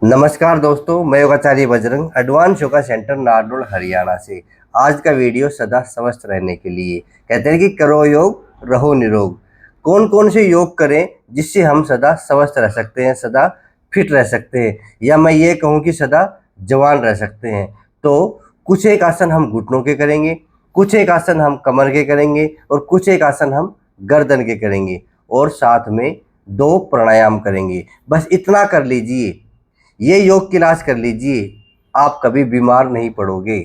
नमस्कार दोस्तों, मैं योगाचार्य बजरंग एडवांस योगा सेंटर नारनौल हरियाणा से। आज का वीडियो सदा स्वस्थ रहने के लिए कहते हैं कि करो योग रहो निरोग। कौन कौन से योग करें जिससे हम सदा स्वस्थ रह सकते हैं, सदा फिट रह सकते हैं, या मैं ये कहूँ कि सदा जवान रह सकते हैं। तो कुछ एक आसन हम घुटनों के करेंगे, कुछ एक आसन हम कमर के करेंगे और कुछ एक आसन हम गर्दन के करेंगे और साथ में 2 प्राणायाम करेंगे। बस इतना कर लीजिए, ये योग क्लास कर लीजिए, आप कभी बीमार नहीं पड़ोगे।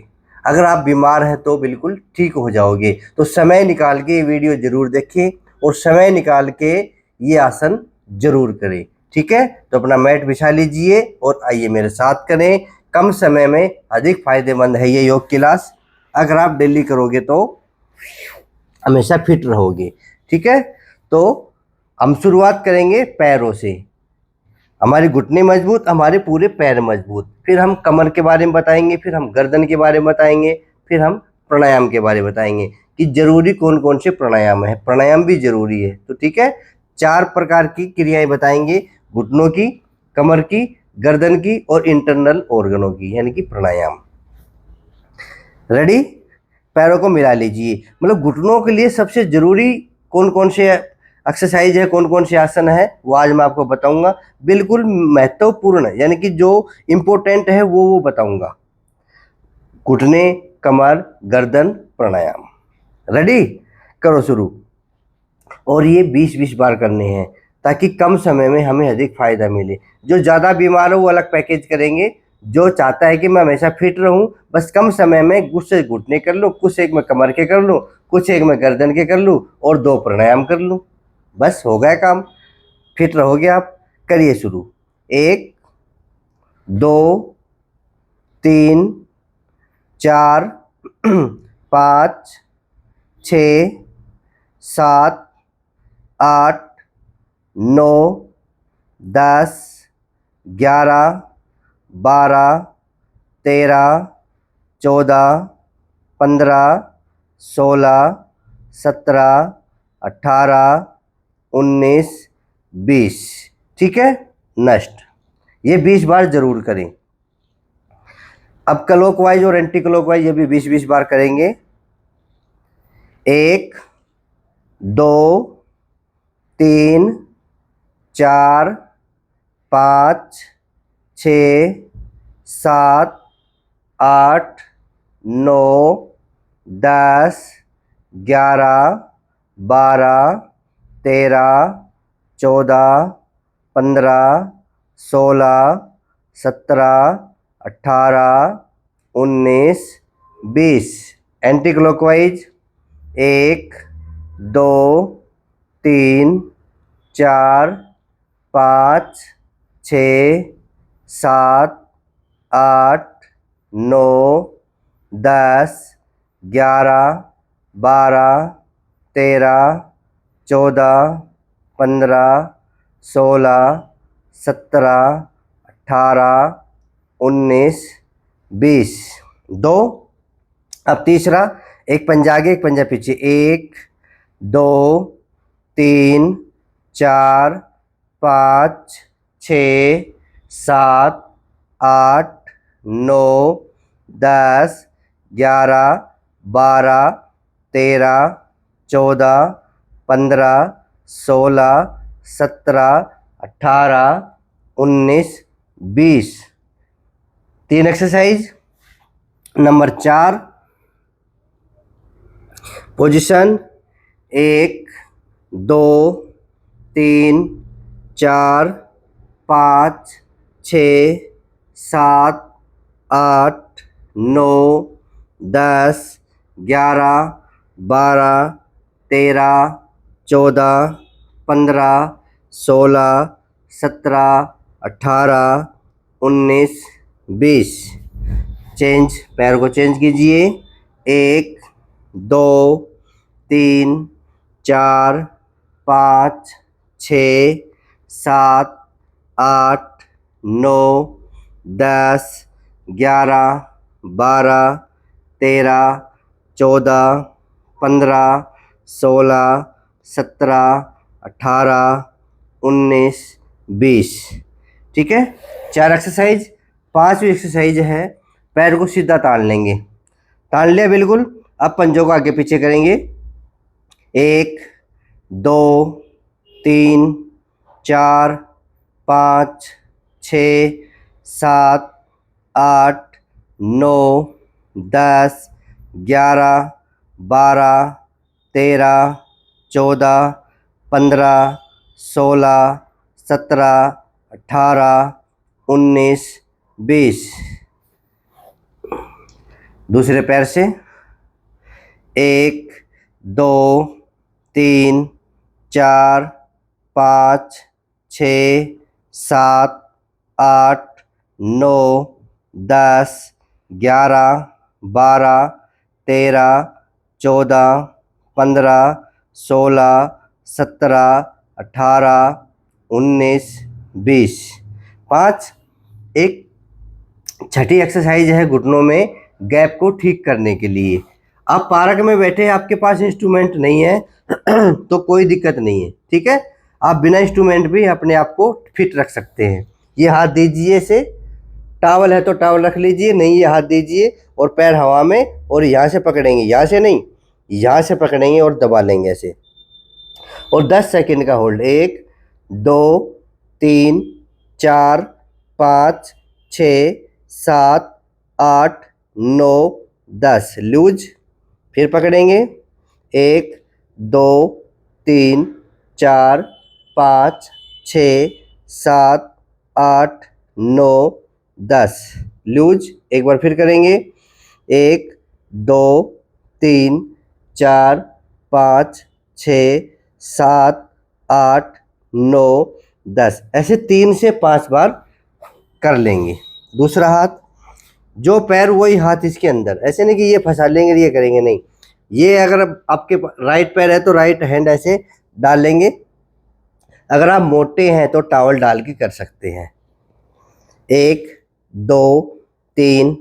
अगर आप बीमार हैं तो बिल्कुल ठीक हो जाओगे। तो समय निकाल के ये वीडियो ज़रूर देखें और समय निकाल के ये आसन ज़रूर करें। ठीक है, तो अपना मैट बिछा लीजिए और आइए मेरे साथ करें। कम समय में अधिक फायदेमंद है ये योग क्लास। अगर आप डेली करोगे तो हमेशा फिट रहोगे। ठीक है, तो हम शुरुआत करेंगे पैरों से। हमारी घुटने मजबूत, हमारे पूरे पैर मजबूत। फिर हम कमर के बारे में बताएंगे, फिर हम गर्दन के बारे में बताएंगे, फिर हम प्राणायाम के बारे में बताएंगे कि जरूरी कौन कौन से प्राणायाम है। प्राणायाम भी जरूरी है। तो ठीक है, 4 प्रकार की क्रियाएं बताएंगे, घुटनों की, कमर की, गर्दन की और इंटरनल ऑर्गनों की, यानी कि प्राणायाम। रेडी? पैरों को मिला लीजिए। मतलब घुटनों के लिए सबसे जरूरी कौन कौन से एक्सरसाइज है, कौन कौन से आसन है, वो आज मैं आपको बताऊंगा। बिल्कुल महत्वपूर्ण, यानी कि जो इम्पोर्टेंट है वो बताऊंगा। घुटने, कमर, गर्दन, प्राणायाम। रेडी? करो शुरू। और ये 20-20 बार करने हैं ताकि कम समय में हमें अधिक फायदा मिले। जो ज़्यादा बीमार हो वो अलग पैकेज करेंगे। जो चाहता है कि मैं हमेशा फिट रहूं, बस कम समय में कुछ से घुटने कर लूँ, कुछ एक मैं कमर के कर लूँ, कुछ एक मैं गर्दन के कर लूँ और 2 प्राणायाम कर लूँ, बस हो गया काम। फिट रहोगे आप। करिए शुरू। 1, 2, 3, 4, 5, 6, 7, 8, 9, 10, 11, 12, 13, 14, 15, 16, 17, 18, 19, 20। ठीक है, नेक्स्ट। ये 20 बार जरूर करें। अब क्लॉकवाइज और एंटी क्लॉकवाइज ये भी 20-20 बार करेंगे। 1, 2, 3, 4, 5, 6, 7, 8, 9, 10, 11, 12, 13, 14, 15, 16, 17, 18, 19, 20। Anti clockwise 1, 2, 3, 4, 5, 6, 7, 8, 9, 10, 11, 12, 13, 14, 15, 16, 17, 18, 19, 20। 2। अब तीसरा, एक पंजा आगे एक पंजा पीछे। 1, 2, 3, 4, 5, 6, 7, 8, 9, 10, 11, 12, 13, 14, 15, 16, 17, 18, 19, 20। 3 एक्सरसाइज। Number 4, position 1, 2, 3, 4, 5, 6, 7, 8, 9, 10, 11, 12, 13, 14, 15, 16, 17, 18, 19, 20। चेंज, पैर को चेंज कीजिए। 1, 2, 3, 4, 5, 6, 7, 8, 9, 10, 11, 12, 13, 14, 15, 16, 17, 18, 19, 20। ठीक है, 4 एक्सरसाइज। 5वीं एक्सरसाइज है, पैर को सीधा तान लेंगे। तान लिया बिल्कुल। अब पंजों को आगे पीछे करेंगे। 1 2 3 4 5 6 7 8 9 10 11 12 13 14 15 16 17 18 19 20। दूसरे पैर से 1 2 3 4 5 6 7 8 9 10 11 12 13 14 15 16 17 18 19 20। 5। एक छठी एक्सरसाइज है घुटनों में गैप को ठीक करने के लिए। आप पार्क में बैठे, आपके पास इंस्ट्रूमेंट नहीं है तो कोई दिक्कत नहीं है, ठीक है। आप बिना इंस्ट्रूमेंट भी अपने आप को फिट रख सकते हैं। ये हाथ दीजिए ऐसे, टॉवल है तो टॉवल रख लीजिए, नहीं ये हाथ दीजिए और पैर हवा में, और यहाँ से पकड़ेंगे, यहाँ से नहीं, यहाँ से पकड़ेंगे और दबा लेंगे ऐसे, और 10 सेकंड का होल्ड। 1 2 3 4 5 6 7 8 9 10। लूज। फिर पकड़ेंगे। 1 2 3 4 5 6 7 8 9 10। लूज। एक बार फिर करेंगे। 1 2 3 4 5 6 7 8 9 10। ऐसे 3 से 5 बार कर लेंगे। दूसरा हाथ, जो पैर वही हाथ इसके अंदर, ऐसे नहीं कि ये फंसा लेंगे ये करेंगे, नहीं। ये अगर आपके राइट पैर है तो राइट हैंड ऐसे डाल लेंगे। अगर आप मोटे हैं तो टॉवल डाल के कर सकते हैं। 1 2 3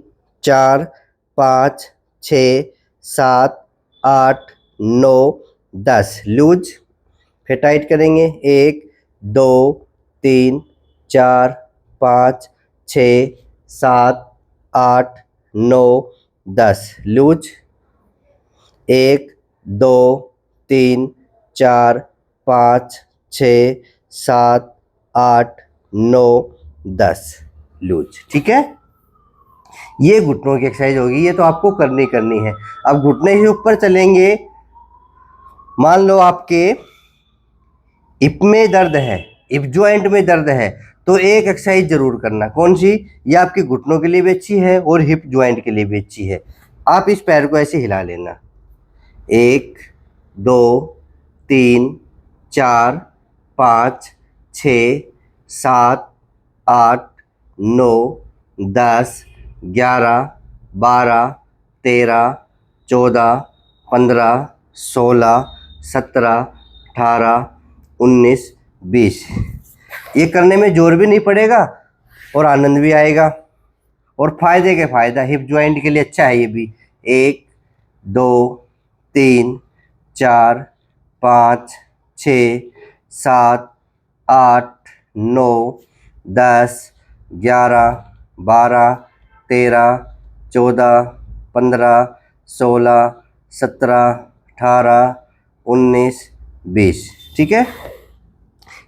4 5 6 7 8 9 10। लूज। फिर टाइट करेंगे। 1 2 3 4 5 6 7 8 9 10। लूज। 1 2 3 4 5 6 7 8 9 10। लूज। ठीक है, ये घुटनों की एक्सरसाइज होगी। ये तो आपको करनी है। अब घुटने से ऊपर चलेंगे। मान लो आपके हिप में दर्द है, हिप ज्वाइंट में दर्द है, तो एक एक्सरसाइज जरूर करना। कौन सी? ये आपके घुटनों के लिए भी अच्छी है और हिप ज्वाइंट के लिए भी अच्छी है। आप इस पैर को ऐसे हिला लेना। 1 2 3 4 5 6 7 8 9 10 11 12 13 14 15 16 17 18 19 20। ये करने में जोर भी नहीं पड़ेगा और आनंद भी आएगा, और फायदे के फायदा, हिप ज्वाइंट के लिए अच्छा है ये भी। 1 2 3 4 5 6 7 8 9 10 11 12 13 14 15 16 17 18 19 20। ठीक है,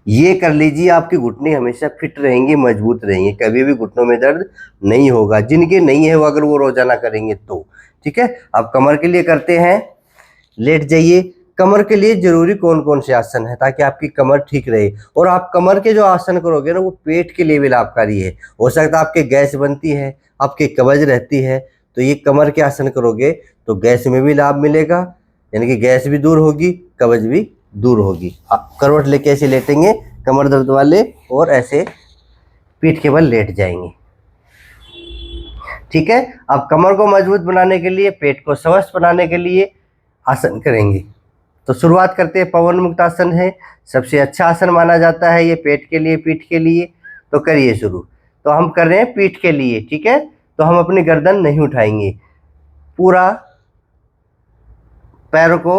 ये कर लीजिए। आपके घुटने हमेशा फिट रहेंगे, मजबूत रहेंगे, कभी भी घुटनों में दर्द नहीं होगा। जिनके नहीं है वो अगर वो रोजाना करेंगे तो। ठीक है, अब कमर के लिए करते हैं। लेट जाइए। कमर के लिए जरूरी कौन कौन से आसन है ताकि आपकी कमर ठीक रहे। और आप कमर के जो आसन करोगे ना वो पेट के लिए भी लाभकारी है। हो सकता है आपके गैस बनती है, आपके कब्ज रहती है, तो ये कमर के आसन करोगे तो गैस में भी लाभ मिलेगा, यानी कि गैस भी दूर होगी, कब्ज भी दूर होगी। आप करवट लेके ऐसे लेटेंगे कमर दर्द वाले, और ऐसे पीठ के बल लेट जाएंगे। ठीक है, अब कमर को मजबूत बनाने के लिए, पेट को स्वस्थ बनाने के लिए आसन करेंगे। तो शुरुआत करते हैं। पवन मुक्त आसन है, सबसे अच्छा आसन माना जाता है ये पेट के लिए, पीठ के लिए। तो करिए शुरू। तो हम कर रहे हैं पीठ के लिए। ठीक है, तो हम अपनी गर्दन नहीं उठाएंगे, पूरा पैरों को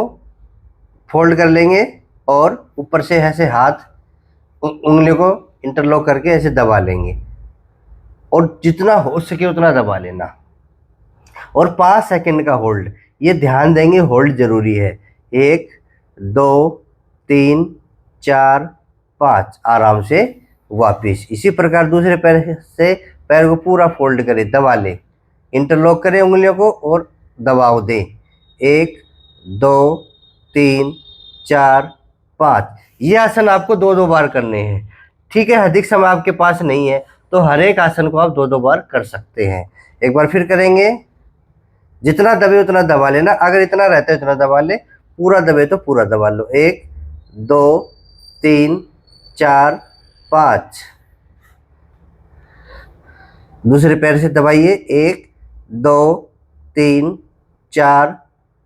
फोल्ड कर लेंगे और ऊपर से ऐसे हाथ उंगलियों को इंटरलॉक करके ऐसे दबा लेंगे और जितना हो सके उतना दबा लेना। और 5 सेकंड का होल्ड, ये ध्यान देंगे होल्ड जरूरी है। 1 2 3 4 5, आराम से वापिस। इसी प्रकार दूसरे पैर से पैर को पूरा फोल्ड करें, दबा ले, इंटरलॉक करें उंगलियों को और दबाव दें। 1 2 3 4 5। ये आसन आपको 2-2 बार करने हैं, ठीक है। अधिक समय आपके पास नहीं है तो हर एक आसन को आप 2-2 बार कर सकते हैं। एक बार फिर करेंगे, जितना दबे उतना दबा लेना, अगर इतना रहता है उतना दबा ले, पूरा दबे तो पूरा दबा लो। 1 2 3 4 5। दूसरे पैर से दबाइए, 1 2 3 4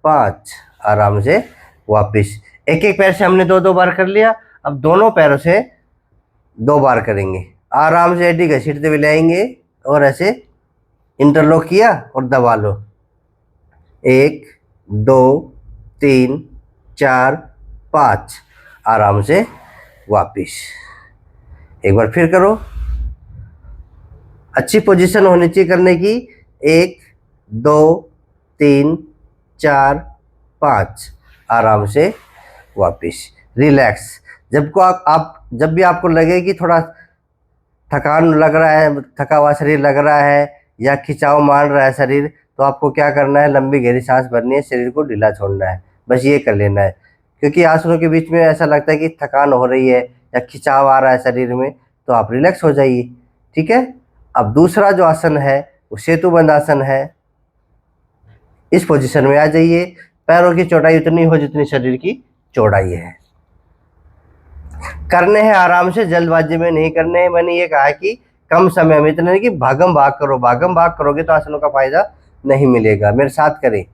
5, आराम से वापिस। एक एक पैर से हमने 2-2 बार कर लिया, अब दोनों पैरों से 2 बार करेंगे। आराम से एडी घसीटते हुए लाएंगे और ऐसे इंटरलॉक किया और दबा लो। 1 2 3 4 5, आराम से वापिस। एक बार फिर करो, अच्छी पोजीशन होनी चाहिए करने की। 1 2 3 4 5, आराम से वापिस। रिलैक्स। जब भी आपको लगे कि थोड़ा थकान लग रहा है, थका हुआ शरीर लग रहा है या खिंचाव मान रहा है शरीर, तो आपको क्या करना है, लंबी गहरी सांस भरनी है, शरीर को ढीला छोड़ना है, बस ये कर लेना है। क्योंकि आसनों के बीच में ऐसा लगता है कि थकान हो रही है या खिंचाव आ रहा है शरीर में, तो आप रिलैक्स हो जाइए, ठीक है। अब दूसरा जो आसन है वो सेतुबंध आसन है। इस पोजीशन में आ जाइए, पैरों की चौड़ाई उतनी हो जितनी शरीर की चौड़ाई है। करने हैं आराम से, जल्दबाजी में नहीं करने हैं। मैंने ये कहा कि कम समय में, इतना नहीं कि भागम भाग करो, भागम भाग करोगे तो आसनों का फायदा नहीं मिलेगा। मेरे साथ करें,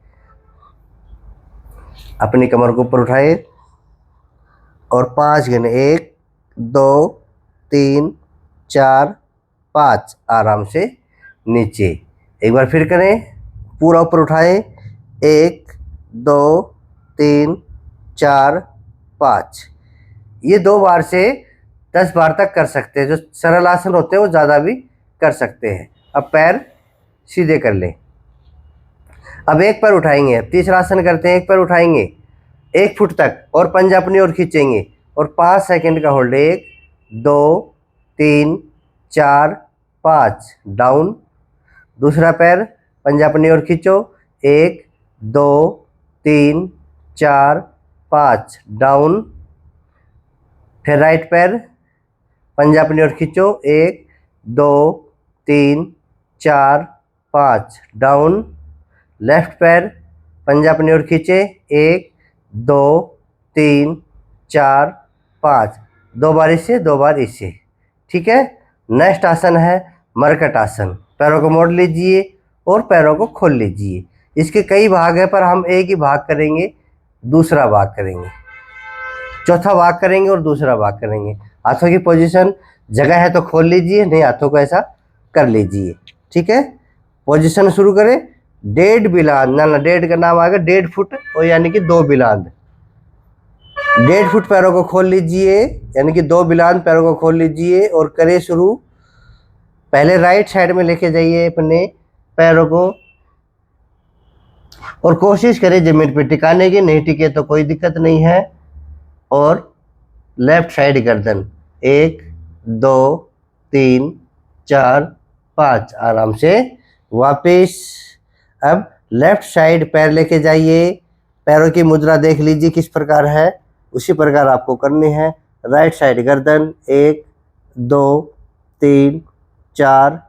अपनी कमर को ऊपर उठाए और 5 गिने, 1 2 3 4 5, आराम से नीचे। एक बार फिर करें, पूरा ऊपर उठाए, 1 2 3 4 5। ये 2 बार से 10 बार तक कर सकते हैं। जो सरल आसन होते हैं वो ज़्यादा भी कर सकते हैं। अब पैर सीधे कर लें। अब एक पैर उठाएंगे, अब तीसरा आसन करते हैं। एक पैर उठाएंगे 1 फुट तक और पंजा अपनी ओर खींचेंगे और 5 सेकंड का होल्ड। 1 2 3 4 5, डाउन। दूसरा पैर पंजा अपनी ओर खींचो, 1 2 3 4 5, डाउन। फिर राइट पैर पंजा अपनी ओर खींचो, 1 2 3 4 5, डाउन। लेफ्ट पैर पंजा अपनी ओर खींचे, 1 2 3 4 5, 2 बार इससे 2 बार इससे, ठीक है। नेक्स्ट आसन है मरकट आसन। पैरों को मोड़ लीजिए और पैरों को खोल लीजिए। इसके कई भाग हैं पर हम एक ही भाग करेंगे, दूसरा भाग करेंगे, चौथा भाग करेंगे और दूसरा भाग करेंगे। हाथों की पोजीशन, जगह है तो खोल लीजिए, नहीं हाथों को ऐसा कर लीजिए, ठीक है। पोजीशन शुरू करें। 1.5 बिलांद, ना 1.5 का नाम आ गया 1.5 फुट, और यानी कि 2 बिलांद। 1.5 फुट पैरों को खोल लीजिए, यानी कि 2 बिलांद पैरों को खोल लीजिए और करें शुरू। पहले राइट साइड में लेके जाइए अपने पैरों को और कोशिश करें जमीन पे टिकाने की, नहीं टिके तो कोई दिक्कत नहीं है। और लेफ्ट साइड गर्दन, 1 2 3 4 5, आराम से वापिस। अब लेफ्ट साइड पैर लेके जाइए, पैरों की मुद्रा देख लीजिए किस प्रकार है, उसी प्रकार आपको करनी है। राइट साइड गर्दन, 1 2 3 4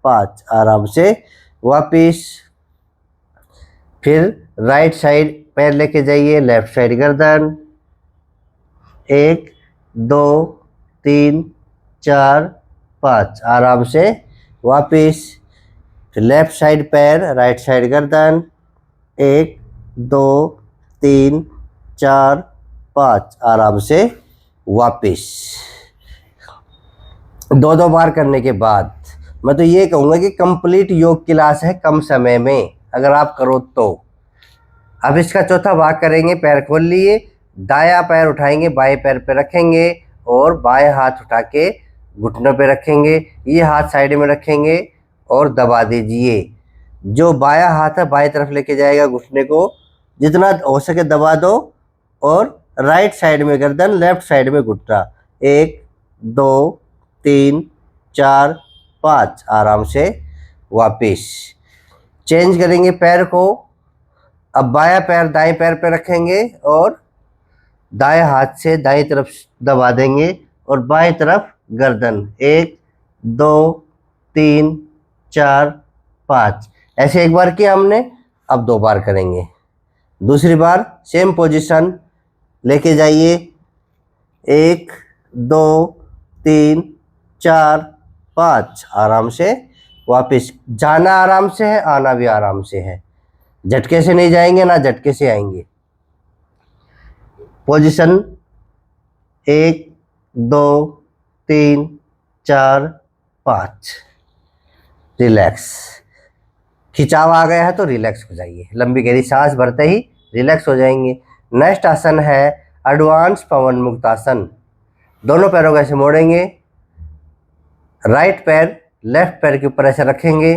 5, आराम से वापिस। फिर राइट साइड पैर लेके जाइए, लेफ्ट साइड गर्दन, 1 2 3 4 5, आराम से वापिस। फिर लेफ्ट साइड पैर, राइट साइड गर्दन, 1 2 3 4 5, आराम से वापिस। 2-2 बार करने के बाद मैं तो ये कहूँगा कि कंप्लीट योग क्लास है कम समय में, अगर आप करो तो। अब इसका चौथा भाग करेंगे। पैर खोल लिए, दायां पैर उठाएंगे, बाएं पैर पे रखेंगे और बाएं हाथ उठा के घुटनों पे रखेंगे, ये हाथ साइड में रखेंगे और दबा दीजिए। जो बायां हाथ है बाएं तरफ लेके जाएगा, घुटने को जितना हो सके दबा दो और राइट साइड में गर्दन, लेफ्ट साइड में घुटना। 1 2 3 4 5, आराम से वापिस। चेंज करेंगे पैर को। अब बायां पैर दाएं पैर पे रखेंगे और दाएं हाथ से दाएं तरफ दबा देंगे और बाएं तरफ गर्दन। 1 2 3 4 5, ऐसे एक बार किया हमने, अब 2 बार करेंगे। दूसरी बार सेम पोजीशन लेके जाइए। 1 2 3 4 5, आराम से वापस। जाना आराम से है, आना भी आराम से है। झटके से नहीं जाएंगे ना झटके से आएंगे। Position 1 2 3 4 5, relax. खिंचाव आ गया है तो रिलैक्स हो जाइए। लंबी गहरी सांस भरते ही रिलैक्स हो जाएंगे। नेक्स्ट आसन है एडवांस पवन मुक्त आसन। दोनों पैरों को ऐसे मोड़ेंगे, राइट पैर लेफ्ट पैर के ऊपर ऐसे रखेंगे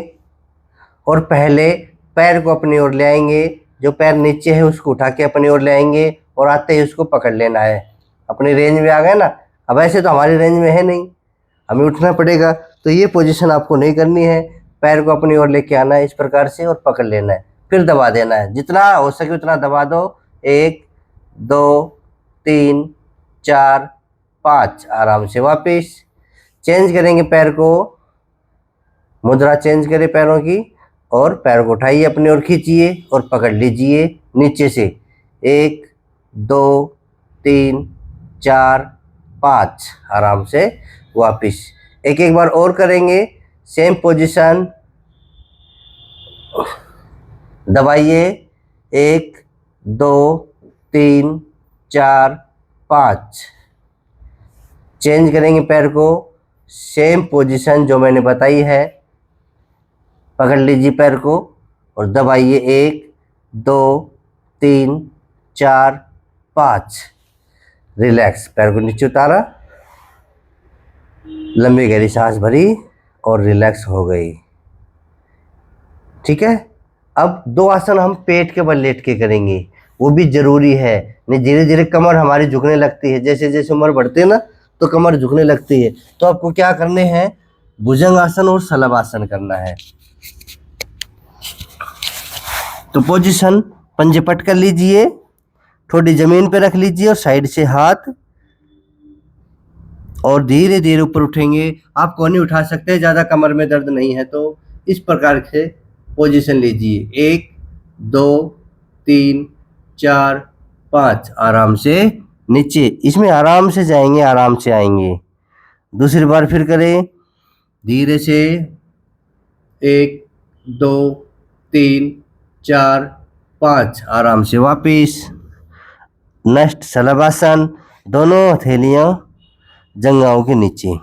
और पहले पैर को अपनी ओर ले आएंगे। जो पैर नीचे है उसको उठा के अपनी ओर ले आएंगे और आते ही उसको पकड़ लेना है। अपनी रेंज में आ गए ना। अब ऐसे तो हमारी रेंज में है नहीं, हमें उठना पड़ेगा, तो ये पोजीशन आपको नहीं करनी है। पैर को अपनी ओर लेके आना है इस प्रकार से और पकड़ लेना है, फिर दबा देना है। जितना हो सके उतना दबा दो। 1 2 3 4 5, आराम से वापस। चेंज करेंगे पैर को, मुद्रा चेंज करें पैरों की और पैर को उठाइए अपनी ओर खींचिए और पकड़ लीजिए नीचे से। 1 2 3 4 5, आराम से वापस। एक एक बार और करेंगे, सेम पोजीशन। दबाइए। 1 2 3 4 5। चेंज करेंगे पैर को, सेम पोजीशन जो मैंने बताई है। पकड़ लीजिए पैर को और दबाइए। 1 2 3 4 5, रिलैक्स। पैर को नीचे उतारा, लंबी गहरी सांस भरी और रिलैक्स हो गई। ठीक है। अब 2 आसन हम पेट के बल लेट के करेंगे, वो भी जरूरी है। नहीं, धीरे धीरे कमर हमारी झुकने लगती है। जैसे जैसे उम्र बढ़ती है ना तो कमर झुकने लगती है। तो आपको क्या करने हैं, भुजंग आसन और शलभ आसन करना है। तो पोजीशन पंजे पट कर लीजिए, थोड़ी जमीन पे रख लीजिए और साइड से हाथ, और धीरे धीरे ऊपर उठेंगे। आप कोहनी उठा सकते हैं, ज़्यादा कमर में दर्द नहीं है तो इस प्रकार से पोजीशन लीजिए। 1 2 3 4 5, आराम से नीचे। इसमें आराम से जाएंगे, आराम से आएंगे। दूसरी बार फिर करें धीरे से। 1 2 3 4 5, आराम से वापिस। नेक्स्ट शलभ आसन, दोनों हथेलियां जंघाओं के नीचे।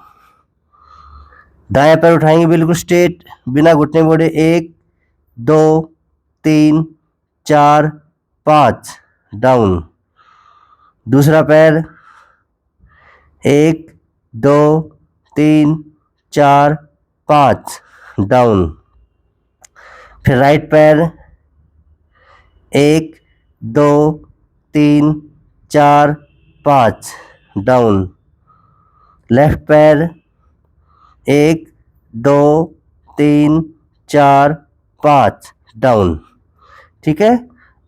दायां पैर उठाएंगे बिल्कुल स्ट्रेट, बिना घुटने मोड़े। 1 2 3 4 5, डाउन। दूसरा पैर 1 2 3 4 5, डाउन। फिर राइट पैर 1 2 3 4 5, डाउन। लेफ्ट पैर 1 2 3 4 5, डाउन। ठीक है।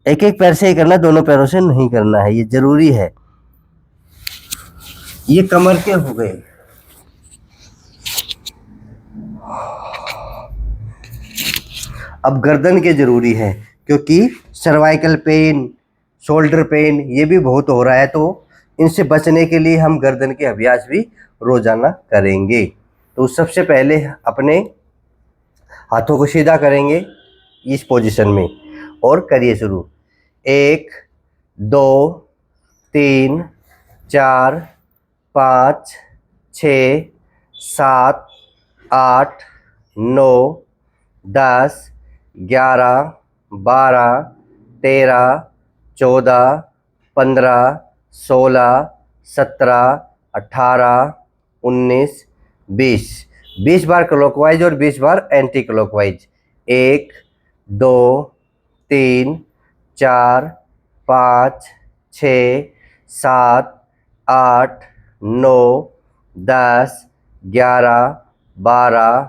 एक एक पैर से ही करना, दोनों पैरों से नहीं करना है, ये जरूरी है। ये कमर के हो गए। अब गर्दन के जरूरी है, क्योंकि सर्वाइकल पेन, शोल्डर पेन ये भी बहुत हो रहा है। तो इनसे बचने के लिए हम गर्दन के अभ्यास भी रोजाना करेंगे। तो सबसे पहले अपने हाथों को सीधा करेंगे इस पोजीशन में और करिए शुरू। 1 2 3 4 5 6 7 8 9 10 11 12 13 14 15 16 17 18 19 20। 20 बार क्लॉकवाइज और 20 बार एंटी क्लॉकवाइज। 1, 2, 3, 4, 5, 6, 7, 8, 9, 10, 11, 12,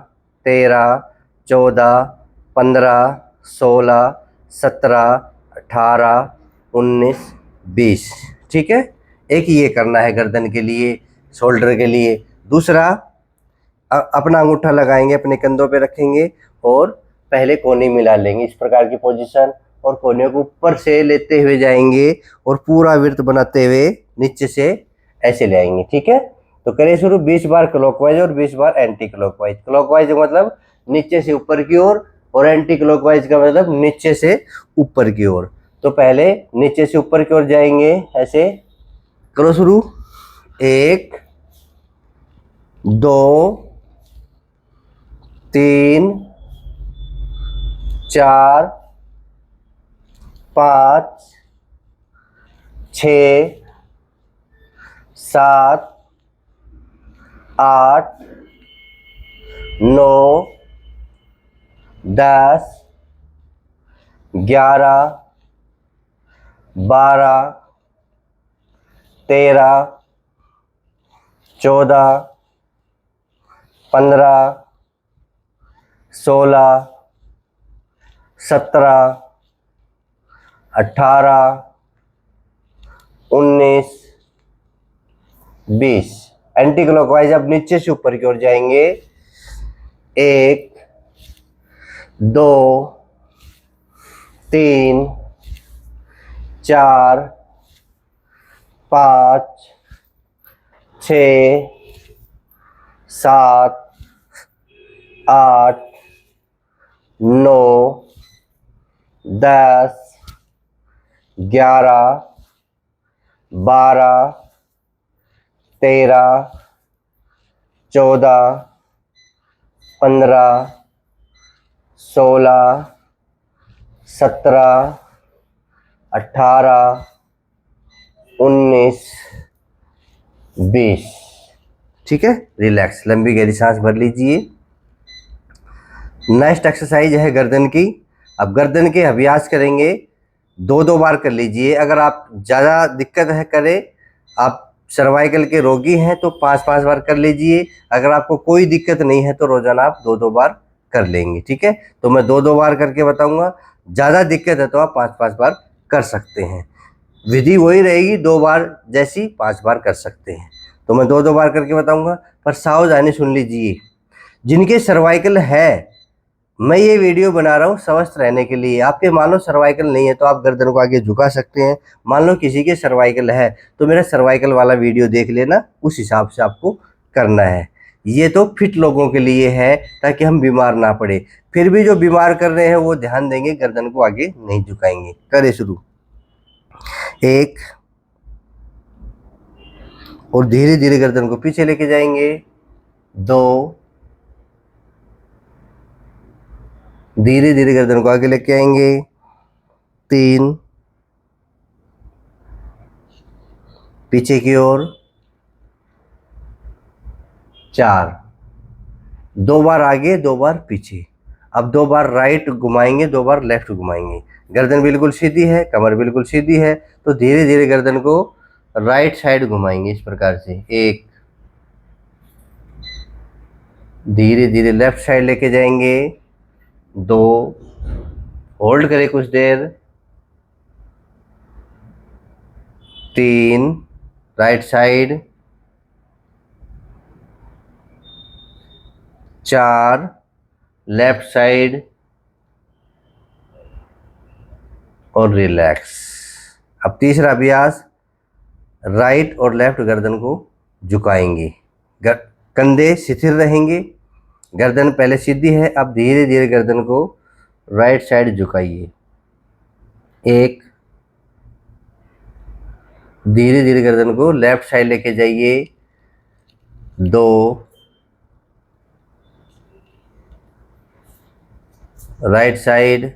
13, 14, 15, 16, 17, 18, 19, 20। ठीक है, एक ये करना है गर्दन के लिए, शोल्डर के लिए। दूसरा, अपना अंगूठा लगाएंगे, अपने कंधों पे रखेंगे और पहले कोने मिला लेंगे, इस प्रकार की पोजीशन, और कोने को ऊपर से लेते हुए जाएंगे और पूरा वृत्त बनाते हुए नीचे से ऐसे ले आएंगे। ठीक है, तो करें शुरू। 20 बार क्लॉकवाइज और 20 बार एंटी क्लॉकवाइज। क्लॉकवाइज मतलब नीचे से ऊपर की ओर, और एंटी क्लॉकवाइज का मतलब नीचे से ऊपर की ओर। तो पहले नीचे से ऊपर की ओर जाएंगे, ऐसे करो शुरू। 1, 2, 3, 4, 5, 6, 7, 8, 9, 10, 11, 12, 13, 14, 15, 16, 17, 18, 19, 20। एंटी क्लॉकवाइज अब नीचे से ऊपर की ओर जाएंगे। 1, 2, 3, 4, 5, 6, 7, 8, 9, 10, 11, 12, 13, 14, 15, 16, 17, 18, 19, 20। ठीक है, रिलैक्स, लंबी गहरी सांस भर लीजिए। नेक्स्ट एक्सरसाइज है गर्दन की। अब गर्दन के अभ्यास करेंगे, 2-2 बार कर लीजिए। अगर आप ज़्यादा दिक्कत है करें, आप सर्वाइकल के रोगी हैं तो 5-5 बार कर लीजिए। अगर आपको कोई दिक्कत नहीं है तो रोजाना आप 2-2 बार कर लेंगे। ठीक है, तो मैं 2-2 बार करके बताऊंगा। ज़्यादा दिक्कत है तो आप 5-5 बार कर सकते हैं। विधि वही रहेगी, 2 बार जैसी 5 बार कर सकते हैं। तो मैं 2-2 बार करके बताऊंगा, पर सावधानी सुन लीजिए। जिनके सर्वाइकल है, मैं ये वीडियो बना रहा हूँ स्वस्थ रहने के लिए। आपके मान लो सर्वाइकल नहीं है तो आप गर्दन को आगे झुका सकते हैं। मान लो किसी के सर्वाइकल है तो मेरा सर्वाइकल वाला वीडियो देख लेना, उस हिसाब से आपको करना है। ये तो फिट लोगों के लिए है ताकि हम बीमार ना पड़े। फिर भी जो बीमार कर रहे हैं वो ध्यान देंगे, गर्दन को आगे नहीं झुकाएंगे। करें शुरू। 1, और धीरे धीरे गर्दन को पीछे लेके जाएंगे। 2, धीरे धीरे गर्दन को आगे लेके आएंगे। 3, पीछे की ओर। 4, 2 बार आगे, 2 बार पीछे। अब 2 बार राइट घुमाएंगे, 2 बार लेफ्ट घुमाएंगे। गर्दन बिल्कुल सीधी है, कमर बिल्कुल सीधी है, तो धीरे धीरे गर्दन को राइट साइड घुमाएंगे इस प्रकार से। 1, धीरे धीरे लेफ्ट साइड लेके जाएंगे। 2, होल्ड करें कुछ देर। 3, राइट साइड। 4, लेफ्ट साइड, और रिलैक्स। अब तीसरा अभ्यास, राइट और लेफ्ट गर्दन को झुकाएंगे। कंधे शिथिल रहेंगे, गर्दन पहले सीधी है। अब धीरे धीरे गर्दन को राइट साइड झुकाइए। 1, धीरे धीरे गर्दन को लेफ्ट साइड लेके जाइए। 2, राइट साइड।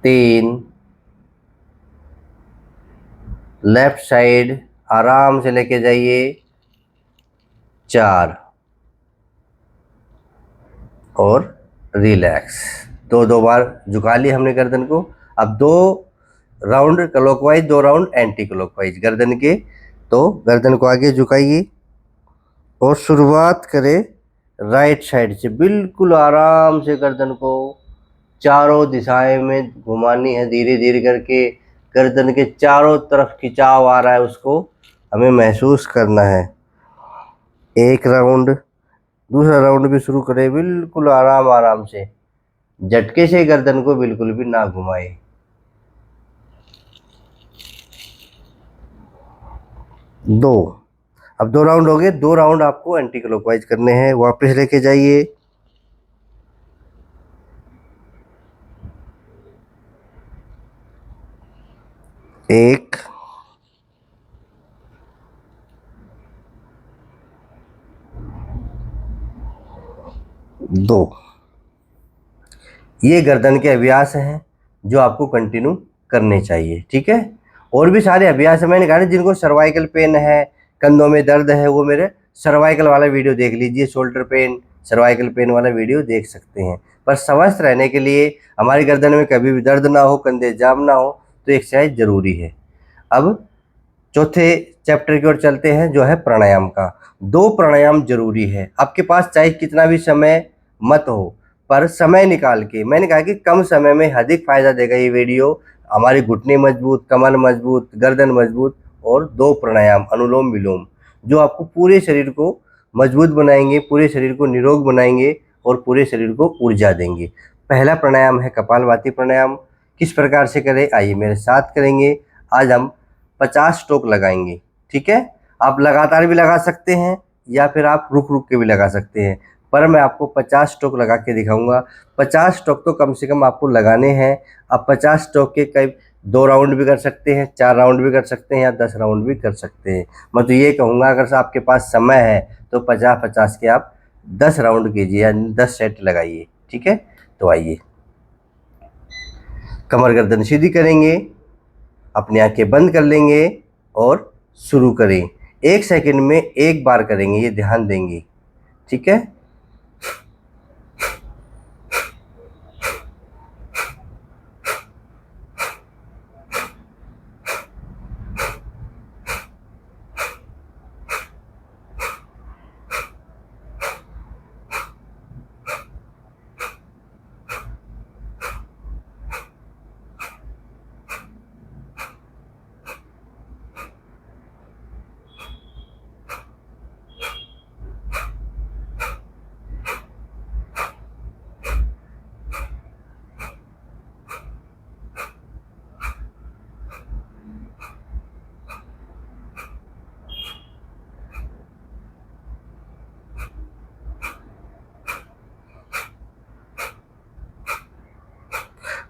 3, लेफ्ट साइड, आराम से लेके जाइए। 4 और रिलैक्स। दो दो बार झुका लिया हमने गर्दन को। अब 2 round clockwise, 2 round anti clockwise गर्दन के। तो गर्दन को आगे झुकाइए और शुरुआत करें राइट साइड से। बिल्कुल आराम से गर्दन को चारों दिशाएं में घुमानी है, धीरे धीरे करके। गर्दन के चारों तरफ खिंचाव आ रहा है, उसको हमें महसूस करना है। एक राउंड, दूसरा राउंड भी शुरू करें बिल्कुल आराम आराम से। झटके से गर्दन को बिल्कुल भी ना घुमाए। 2, अब 2 राउंड हो गए। 2 राउंड आपको एंटी क्लॉकवाइज करने हैं। वापस लेके जाइए। 1, 2। ये गर्दन के अभ्यास हैं जो आपको कंटिन्यू करने चाहिए, ठीक है। और भी सारे अभ्यास मैंने कहा जिनको सर्वाइकल पेन है, कंधों में दर्द है, वो मेरे सर्वाइकल वाला वीडियो देख लीजिए। शोल्डर पेन, सर्वाइकल पेन वाला वीडियो देख सकते हैं। पर स्वस्थ रहने के लिए, हमारी गर्दन में कभी भी दर्द ना हो, कंधे जाम ना हो, तो एक्सरसाइज ज़रूरी है। अब चौथे चैप्टर की ओर चलते हैं, जो है प्राणायाम का। 2 प्राणायाम जरूरी है आपके पास, चाहे कितना भी समय मत हो, पर समय निकाल के। मैंने कहा कि कम समय में अधिक फायदा देगा ये वीडियो। हमारी घुटने मजबूत, कमर मजबूत, गर्दन मजबूत, और 2 प्राणायाम अनुलोम विलोम जो आपको पूरे शरीर को मजबूत बनाएंगे, पूरे शरीर को निरोग बनाएंगे और पूरे शरीर को ऊर्जा देंगे। पहला प्राणायाम है कपालभाति प्राणायाम। किस प्रकार से करें, आइए मेरे साथ करेंगे। आज हम 50 स्ट्रोक लगाएंगे, ठीक है। आप लगातार भी लगा सकते हैं या फिर आप रुक रुक के भी लगा सकते हैं, पर मैं आपको 50 स्ट्रोक लगा के दिखाऊंगा। 50 स्ट्रोक तो कम से कम आपको लगाने हैं। आप 50 स्ट्रोक के कई 2 राउंड भी कर सकते हैं, 4 राउंड भी कर सकते हैं, या 10 राउंड भी कर सकते हैं। मैं तो ये कहूँगा अगर आपके पास समय है तो 50-50 के आप 10 राउंड कीजिए, या 10 सेट लगाइए, ठीक है। तो आइए, कमर गर्दन सीधी करेंगे, अपनी आंखें बंद कर लेंगे और शुरू करें। 1 सेकंड में 1 बार करेंगे, ये ध्यान देंगे, ठीक है।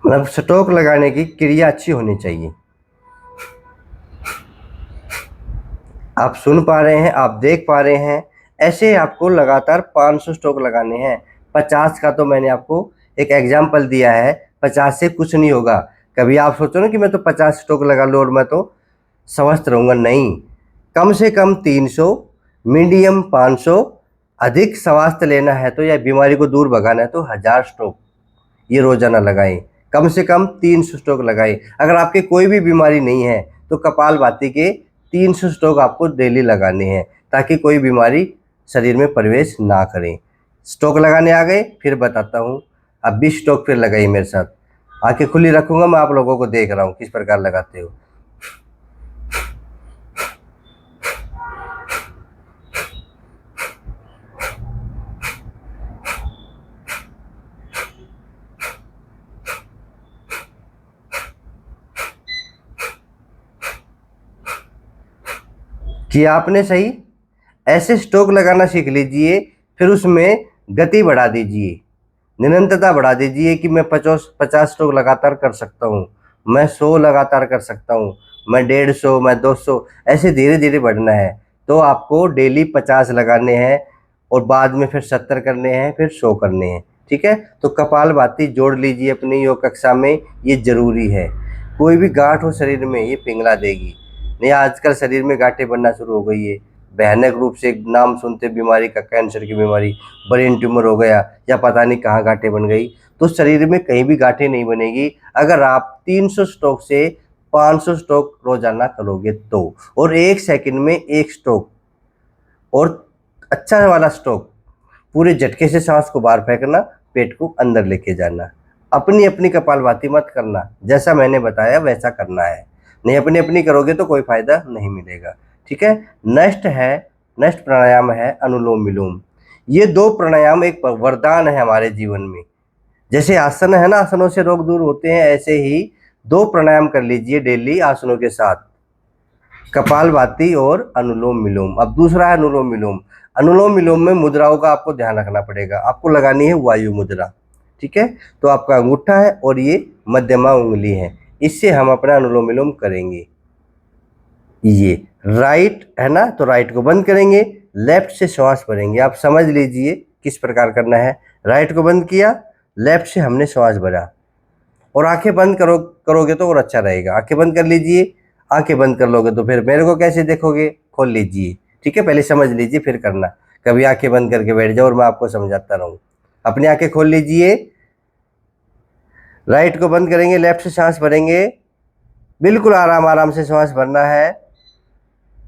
मतलब स्ट्रोक लगाने की क्रिया अच्छी होनी चाहिए। आप सुन पा रहे हैं, आप देख पा रहे हैं। ऐसे आपको लगातार 500 स्ट्रोक लगाने हैं। 50 का तो मैंने आपको एक एग्जाम्पल दिया है, 50 से कुछ नहीं होगा। कभी आप सोचो ना कि मैं तो 50 स्ट्रोक लगा लूँ और मैं तो स्वस्थ रहूँगा, नहीं। कम से कम 300, मीडियम 500, अधिक स्वास्थ्य लेना है तो, या बीमारी को दूर भगाना है तो 1000 स्ट्रोक ये रोजाना लगाएं। कम से कम 300 स्ट्रोक लगाएं। अगर आपके कोई भी बीमारी नहीं है तो कपालभाति के 300 स्ट्रोक आपको डेली लगाने हैं, ताकि कोई बीमारी शरीर में प्रवेश ना करें। स्ट्रोक लगाने आ गए, फिर बताता हूँ। अब 20 स्ट्रोक फिर लगाइए मेरे साथ। आंखें खुली रखूंगा, मैं आप लोगों को देख रहा हूँ किस प्रकार लगाते हो। किया आपने सही। ऐसे स्ट्रोक लगाना सीख लीजिए, फिर उसमें गति बढ़ा दीजिए, निरंतरता बढ़ा दीजिए कि मैं 50 स्ट्रोक लगातार कर सकता हूँ, मैं 100 लगातार कर सकता हूँ, मैं 150, मैं 200, ऐसे धीरे धीरे बढ़ना है। तो आपको डेली 50 लगाने हैं और बाद में फिर 70 करने हैं, फिर 100 करने हैं, ठीक है। तो कपालभाति जोड़ लीजिए अपनी योग कक्षा में, ये जरूरी है। कोई भी गांठ हो शरीर में, ये पिघला देगी। नहीं, आजकल शरीर में गांठें बनना शुरू हो गई है, भयानक रूप से नाम सुनते बीमारी का, कैंसर की बीमारी, ब्रेन ट्यूमर हो गया या पता नहीं कहाँ गांठें बन गई, तो शरीर में कहीं भी गांठें नहीं बनेगी अगर आप 300 स्ट्रोक से 500 स्ट्रोक रोजाना करोगे तो। और 1 सेकंड में 1 स्ट्रोक, और अच्छा वाला स्ट्रोक, पूरे झटके से सांस को बाहर फेंकना, पेट को अंदर लेके जाना। अपनी अपनी कपालभाति मत करना, जैसा मैंने बताया वैसा करना है, नहीं अपनी अपनी करोगे तो कोई फायदा नहीं मिलेगा। ठीक है। नेक्स्ट प्राणायाम है अनुलोम विलोम। ये 2 प्राणायाम एक वरदान है हमारे जीवन में। जैसे आसन है ना, आसनों से रोग दूर होते हैं, ऐसे ही 2 प्राणायाम कर लीजिए डेली आसनों के साथ, कपालभाति और अनुलोम विलोम। अब दूसरा है अनुलोम विलोम। अनुलोम विलोम में मुद्राओं का आपको ध्यान रखना पड़ेगा। आपको लगानी है वायु मुद्रा। ठीक है। तो आपका अंगूठा है और ये मध्यमा उंगली है, इससे हम अपना अनुलोम विलोम करेंगे। ये राइट है ना, तो राइट को बंद करेंगे, लेफ्ट से श्वास भरेंगे। आप समझ लीजिए किस प्रकार करना है। राइट को बंद किया, लेफ्ट से हमने श्वास भरा, और आंखें बंद करोगे तो और अच्छा रहेगा। आंखें बंद कर लीजिए। आंखें बंद कर लोगे तो फिर मेरे को कैसे देखोगे, खोल लीजिए। ठीक है, पहले समझ लीजिए फिर करना। कभी आंखें बंद करके बैठ जाओ और मैं आपको समझाता रहूं। अपनी आंखें खोल लीजिए, राइट को बंद करेंगे, लेफ्ट से सांस भरेंगे। बिल्कुल आराम आराम से श्वास भरना है।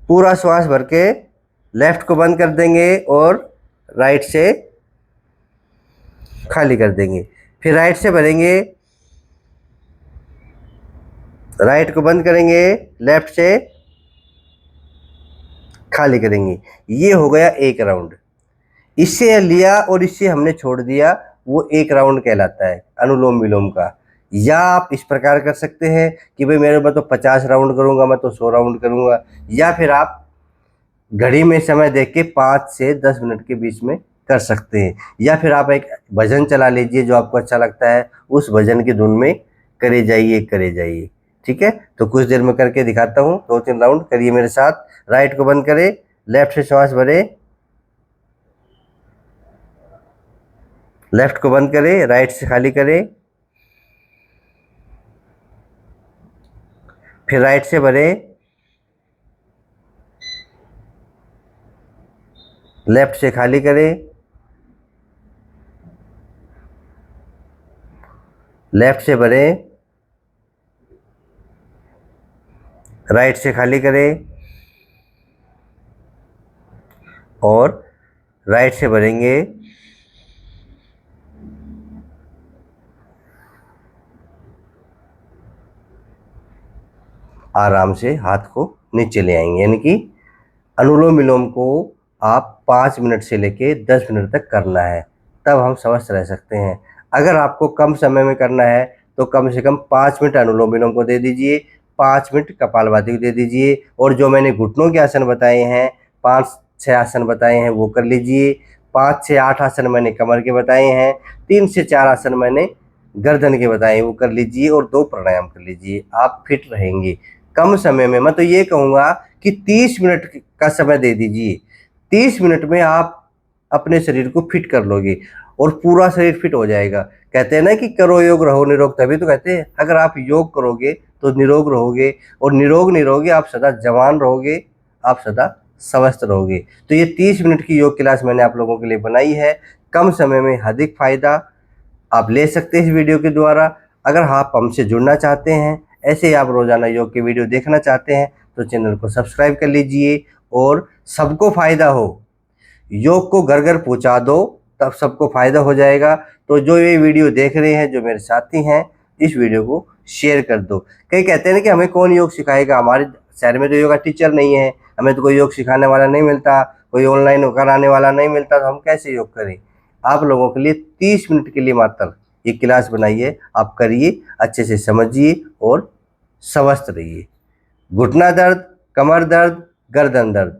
पूरा श्वास भर के लेफ्ट को बंद कर देंगे और राइट से खाली कर देंगे। फिर राइट से भरेंगे, राइट को बंद करेंगे, लेफ्ट से खाली करेंगे। ये हो गया 1 राउंड। इससे लिया और इससे हमने छोड़ दिया, वो 1 राउंड कहलाता है अनुलोम विलोम का। या आप इस प्रकार कर सकते हैं कि भाई मेरे मैं तो 50 राउंड करूंगा, मैं तो 100 राउंड करूंगा। या फिर आप घड़ी में समय देख के 5 से 10 मिनट के बीच में कर सकते हैं। या फिर आप एक भजन चला लीजिए जो आपको अच्छा लगता है, उस भजन की धुन में करे जाइए करे जाइए। ठीक है। तो कुछ देर में करके दिखाता हूँ, 2-3 राउंड करिए मेरे साथ। राइट को बंद करें, लेफ्ट से श्वास भरे, लेफ्ट को बंद करें, राइट से खाली करें, फिर राइट से भरे, लेफ्ट से खाली करें, लेफ्ट से भरे, राइट से खाली करें, और राइट से भरेंगे। आराम से हाथ को नीचे ले आएंगे, यानी कि अनुलोम विलोम को आप 5 मिनट से लेके 10 मिनट तक करना है, तब हम स्वस्थ रह सकते हैं। अगर आपको कम समय में करना है तो कम से कम 5 मिनट अनुलोम विलोम को दे दीजिए, 5 मिनट कपालभाति को दे दीजिए, और जो मैंने घुटनों के आसन बताए हैं, 5-6 आसन बताए हैं, वो कर लीजिए। 5 से 8 आसन मैंने कमर के बताए हैं, 3 से 4 आसन मैंने गर्दन के बताए, वो कर लीजिए, और 2 प्राणायाम कर लीजिए। आप फिट रहेंगे कम समय में। मैं तो ये कहूँगा कि 30 मिनट का समय दे दीजिए। 30 मिनट में आप अपने शरीर को फिट कर लोगे और पूरा शरीर फिट हो जाएगा। कहते हैं ना कि करो योग रहो निरोग, तभी तो कहते हैं अगर आप योग करोगे तो निरोग रहोगे, और निरोग नहीं रहोगे आप सदा जवान रहोगे, आप सदा स्वस्थ रहोगे। तो ये 30 मिनट की योग क्लास मैंने आप लोगों के लिए बनाई है। कम समय में अधिक फायदा आप ले सकते हैं इस वीडियो के द्वारा। अगर आप हमसे जुड़ना चाहते हैं, ऐसे ही आप रोजाना योग के वीडियो देखना चाहते हैं, तो चैनल को सब्सक्राइब कर लीजिए और सबको फायदा हो। योग को घर घर पहुंचा दो, तब सबको फायदा हो जाएगा। तो जो ये वीडियो देख रहे हैं, जो मेरे साथी हैं, इस वीडियो को शेयर कर दो। कई कहते हैं ना कि हमें कौन योग सिखाएगा, हमारे शहर में तो योगा टीचर नहीं है, हमें तो कोई योग सिखाने वाला नहीं मिलता, कोई ऑनलाइन कराने वाला नहीं मिलता, तो हम कैसे योग करें। आप लोगों के लिए 30 मिनट के लिए मात्र ये क्लास बनाई है, आप करिए, अच्छे से समझिए और स्वस्थ रहिए। घुटना दर्द, कमर दर्द, गर्दन दर्द,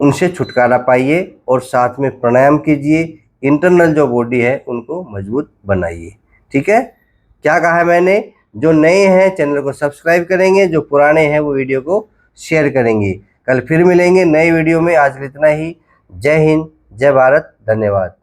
उनसे छुटकारा पाइए, और साथ में प्राणायाम कीजिए। इंटरनल जो बॉडी है उनको मजबूत बनाइए। ठीक है। क्या कहा है मैंने, जो नए हैं चैनल को सब्सक्राइब करेंगे, जो पुराने हैं वो वीडियो को शेयर करेंगे। कल फिर मिलेंगे नए वीडियो में। आज के लिए इतना ही। जय हिंद, जय भारत, धन्यवाद।